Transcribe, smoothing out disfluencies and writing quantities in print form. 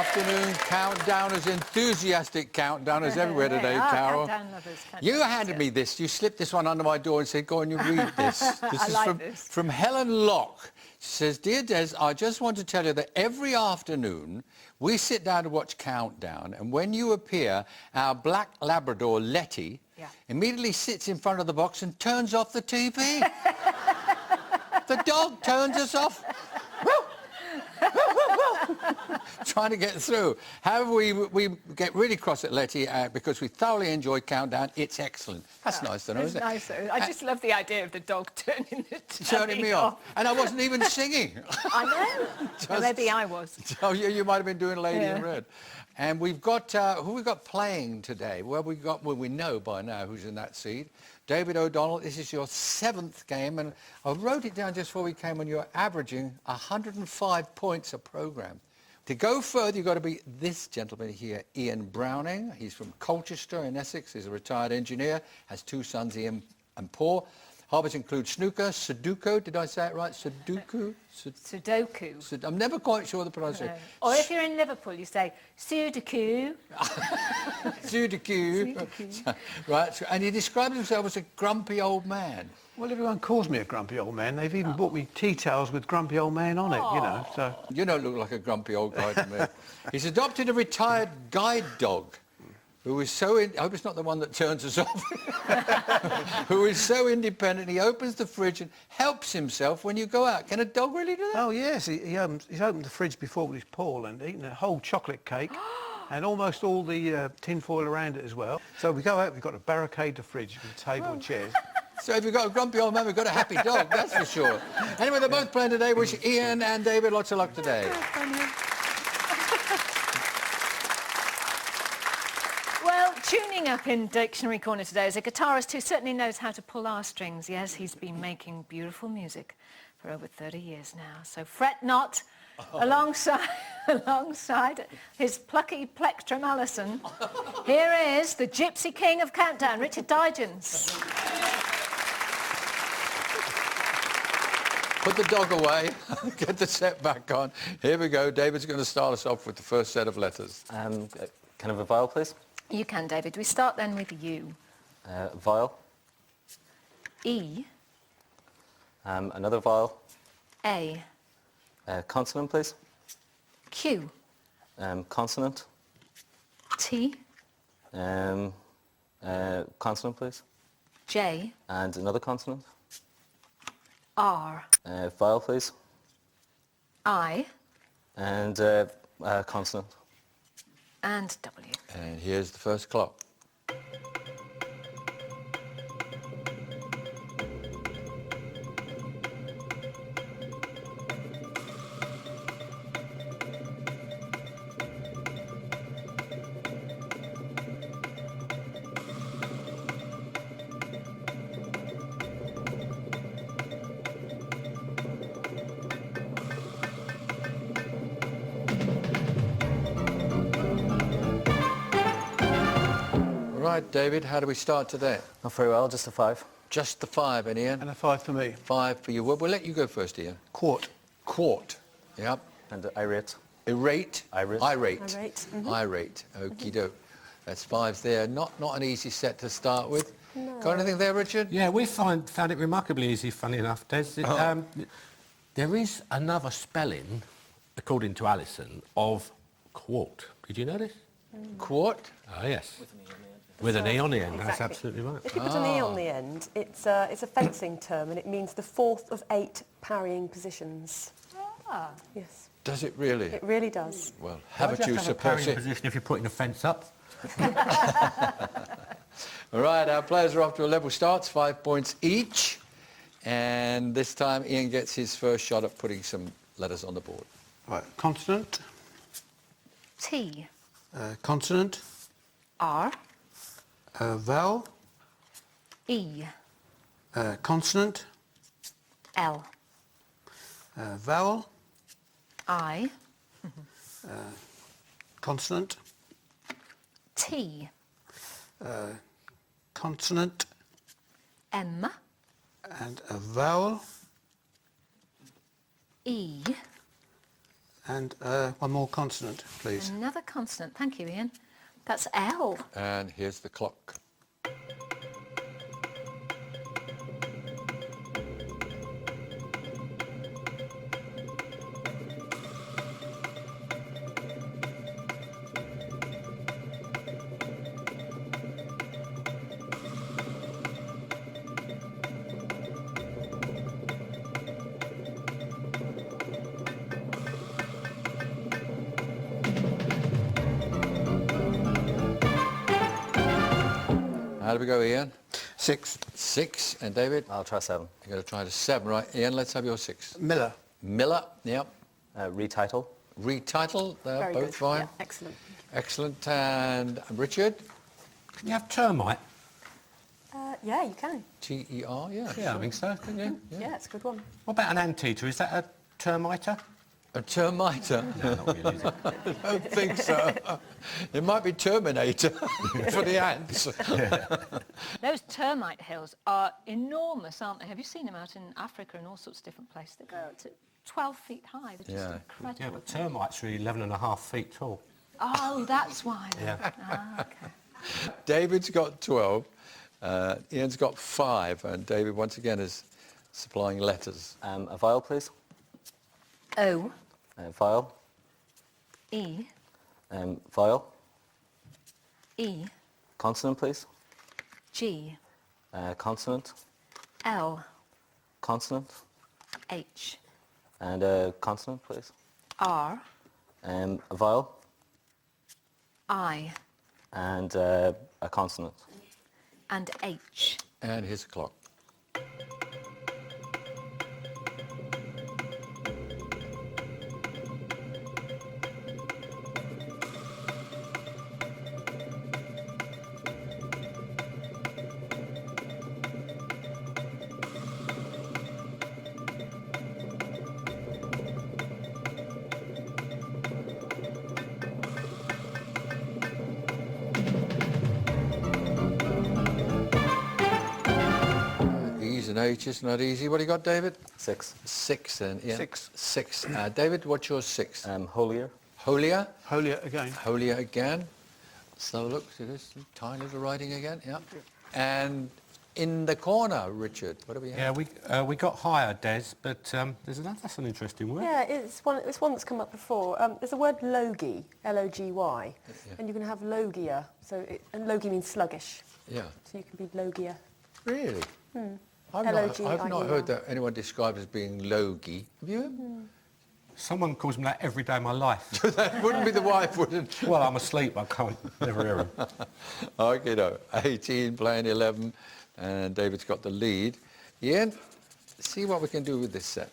afternoon countdowners, enthusiastic countdowners everywhere today, Carol. Countdown lovers, You handed me this. You slipped this one under my door and said, go on, you read this. This is from Helen Locke. She says, Dear Des, I just want to tell you that every afternoon we sit down to watch Countdown, and when you appear, our black Labrador, Letty, immediately sits in front of the box and turns off the TV. The dog turns us off. Trying to get through. However, we get really cross at Letty because we thoroughly enjoy Countdown. It's excellent. That's nice to know, isn't it? Nice. I just love the idea of the dog turning me off. And I wasn't even singing. I know. Well, maybe I was. Oh, you might have been doing Lady in Red. And we've got, who we got playing today? Well, we know by now who's in that seat. David O'Donnell, this is your 7th game, and I wrote it down just before we came on. You're averaging 105 points a programme. To go further, you've got to beat this gentleman here, Ian Browning. He's from Colchester in Essex. He's a retired engineer, has 2 sons, Ian and Paul. Hobbies include snooker, Sudoku, did I say it right? Sudoku? Sudoku. I'm never quite sure the pronunciation. Or if you're in Liverpool, you say Sudoku. Sudoku. Right, and he describes himself as a grumpy old man. Well, everyone calls me a grumpy old man. They've even bought me tea towels with grumpy old man on it, you know, so... You don't look like a grumpy old guy to me. He's adopted a retired guide dog who is so... I hope it's not the one that turns us off. Who is so independent, he opens the fridge and helps himself when you go out. Can a dog really do that? Oh, yes. He's opened the fridge before with his paw and eaten a whole chocolate cake and almost all the tin foil around it as well. So we go out, we've got to barricade the fridge with a table and chairs. So if you've got a grumpy old man, we've got a happy dog, that's for sure. Anyway, they're both playing today. Wish Ian and David lots of luck today. Well, tuning up in Dictionary Corner today is a guitarist who certainly knows how to pull our strings. Yes, he's been making beautiful music for over 30 years now. So fret not, alongside his plucky plectrum Alison, here is the Gypsy King of Countdown, Richard Digance. Put the dog away, get the set back on. Here we go. David's going to start us off with the first set of letters. Kind of a vowel, please? You can, David. We start then with U. Vowel. E. Another vowel. A. Consonant, please. Q. Consonant. T. Consonant, please. J. And another consonant. R. Vowel, please. I. And consonant. And W. And here's the first clock. Right, David, how do we start today? Not very well, just a 5. Just the 5, and Ian? And a 5 for me. 5 for you. We'll let you go first, Ian. Quart. Quart. Yep. And irate. Irate. Irate. Irate. Irate. Mm-hmm. Irate. Okie doke. That's 5 there. Not an easy set to start with. No. Got anything there, Richard? Yeah, we found it remarkably easy, funny enough, Des. There is another spelling, according to Alison, of quart. Did you know this? Quart? Oh, yes. With an E on the end, Exactly. That's absolutely right. If you put an E on the end, it's a fencing term, and it means the 4th of 8 parrying positions. Ah. Yes. Does it really? It really does. Well, have a juice of parrying position if you're putting a fence up. All right, our players are off to a level start, 5 points each. And this time, Ian gets his first shot at putting some letters on the board. Right, consonant. T. Consonant. R. Vowel. E. Consonant. L. Vowel. I. Consonant. T. Consonant. M. And a vowel. E. And one more consonant, please. Another consonant. Thank you, Ian. That's L. And here's the clock. How do we go, Ian? 6. 6. And David? I'll try 7. You're going to try the 7, right? Ian, let's have your 6. Miller. Miller, yep. Retitle. Retitle, they're Very both good. fine. Yeah, excellent. Excellent. And Richard? Can you have termite? Yeah, you can. T-E-R, yeah. Yeah, I think so, couldn't you? Yeah, it's a good one. What about an anteater? Is that a termiter? A termiter? No, not really, is it? I don't think so. It might be Terminator for the ants. Those termite hills are enormous, aren't they? Have you seen them out in Africa and all sorts of different places? They go up to 12 feet high. They're just Yeah. incredible. Yeah, but termites are 11.5 feet tall. Oh, that's why. Then. Yeah. Ah, okay. David's got 12, Ian's got 5, and David once again is supplying letters. A vowel, please. O, Vowel. E, Vowel. E, Consonant, please. G, Consonant. L, Consonant. H, And a consonant, please. R, A vowel. I, And a consonant. and H. And here's the clock. E's and H's, not easy. What do you got, David? 6. 6 and Ian? 6. 6. David, what's your 6? Holier. Holier? Holier again. Holier again. Let's have a look. See this tiny little writing again. Yeah. And in the corner, Richard, what do we have? Yeah, we got higher, Des, but that's an interesting word. Yeah, it's one that's come up before. There's a word logy, L-O-G-Y, and you can have logia. And logy means sluggish, Yeah. so you can be logia. Really? I've L-O-G-I-E-R. not heard that anyone described as being logy. Have you? Someone calls me that every day of my life. That wouldn't be the wife, would it? Well, I'm asleep, I can't never hear him. Okay, no. 18 playing 11, and David's got the lead. Ian, see what we can do with this set.